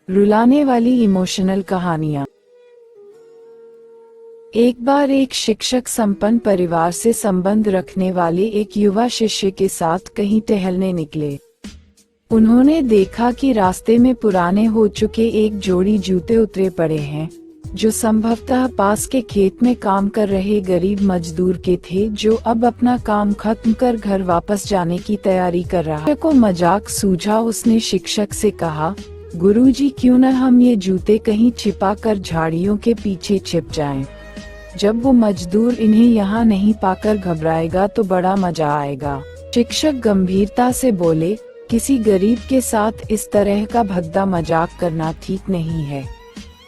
रुलाने वाली इमोशनल कहानियां। एक बार एक शिक्षक संपन्न परिवार से संबंध रखने वाले एक युवा शिष्य के साथ कहीं टहलने निकले। उन्होंने देखा कि रास्ते में पुराने हो चुके एक जोड़ी जूते उतरे पड़े हैं, जो संभवतः पास के खेत में काम कर रहे गरीब मजदूर के थे, जो अब अपना काम खत्म कर घर वापस जाने की तैयारी कर रहा को मजाक सूझा। उसने शिक्षक से कहा, गुरुजी, क्यों न हम ये जूते कहीं छिपा कर झाड़ियों के पीछे छिप जाएं। जब वो मजदूर इन्हें यहाँ नहीं पाकर घबराएगा तो बड़ा मजा आएगा। शिक्षक गंभीरता से बोले, किसी गरीब के साथ इस तरह का भद्दा मजाक करना ठीक नहीं है।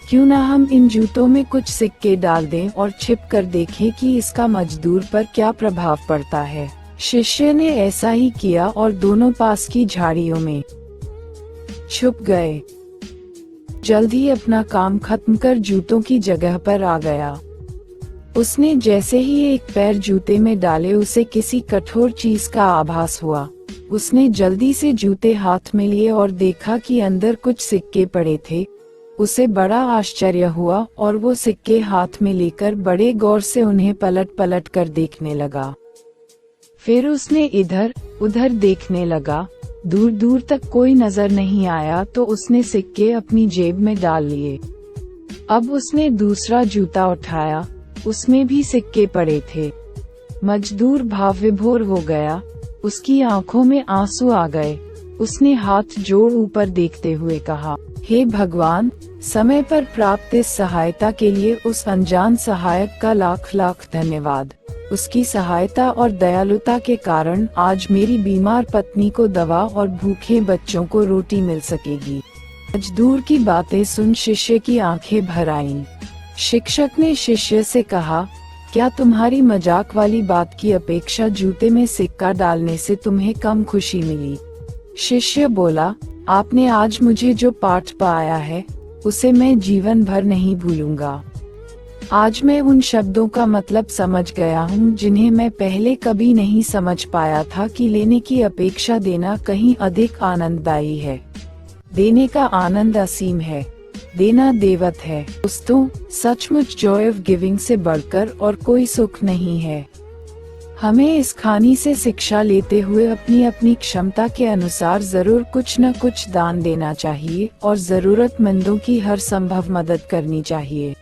क्यों ना हम इन जूतों में कुछ सिक्के डाल दें और छिप कर देखें कि इसका मजदूर पर क्या प्रभाव पड़ता है। शिष्य ने ऐसा ही किया और दोनों पास की झाड़ियों में छुप गए। जल्द ही अपना काम खत्म कर जूतों की जगह पर आ गया। उसने जैसे ही एक पैर जूते में डाले, उसे किसी कठोर चीज का आभास हुआ। उसने जल्दी से जूते हाथ में लिए और देखा कि अंदर कुछ सिक्के पड़े थे। उसे बड़ा आश्चर्य हुआ और वो सिक्के हाथ में लेकर बड़े गौर से उन्हें पलट पलट कर देखने लगा। फिर उसने इधर उधर देखने लगा। दूर दूर तक कोई नजर नहीं आया तो उसने सिक्के अपनी जेब में डाल लिए। अब उसने दूसरा जूता उठाया, उसमें भी सिक्के पड़े थे। मजदूर भाव विभोर हो गया, उसकी आंखों में आंसू आ गए। उसने हाथ जोड़ ऊपर देखते हुए कहा, हे भगवान, समय पर प्राप्त इस सहायता के लिए उस अनजान सहायक का लाख लाख धन्यवाद। उसकी सहायता और दयालुता के कारण आज मेरी बीमार पत्नी को दवा और भूखे बच्चों को रोटी मिल सकेगी। मजदूर की बातें सुन शिष्य की आंखें भर आईं। शिक्षक ने शिष्य से कहा, क्या तुम्हारी मजाक वाली बात की अपेक्षा जूते में सिक्का डालने से तुम्हें कम खुशी मिली? शिष्य बोला, आपने आज मुझे जो पाठ पढ़ाया है उसे मैं जीवन भर नहीं भूलूंगा। आज मैं उन शब्दों का मतलब समझ गया हूँ जिन्हें मैं पहले कभी नहीं समझ पाया था, कि लेने की अपेक्षा देना कहीं अधिक आनंददायी है। देने का आनंद असीम है, देना देवत है। दोस्तों, सचमुच जॉय ऑफ गिविंग से बढ़कर और कोई सुख नहीं है। हमें इस कहानी से शिक्षा लेते हुए अपनी अपनी क्षमता के अनुसार जरूर कुछ न कुछ दान देना चाहिए और जरूरतमंदों की हर संभव मदद करनी चाहिए।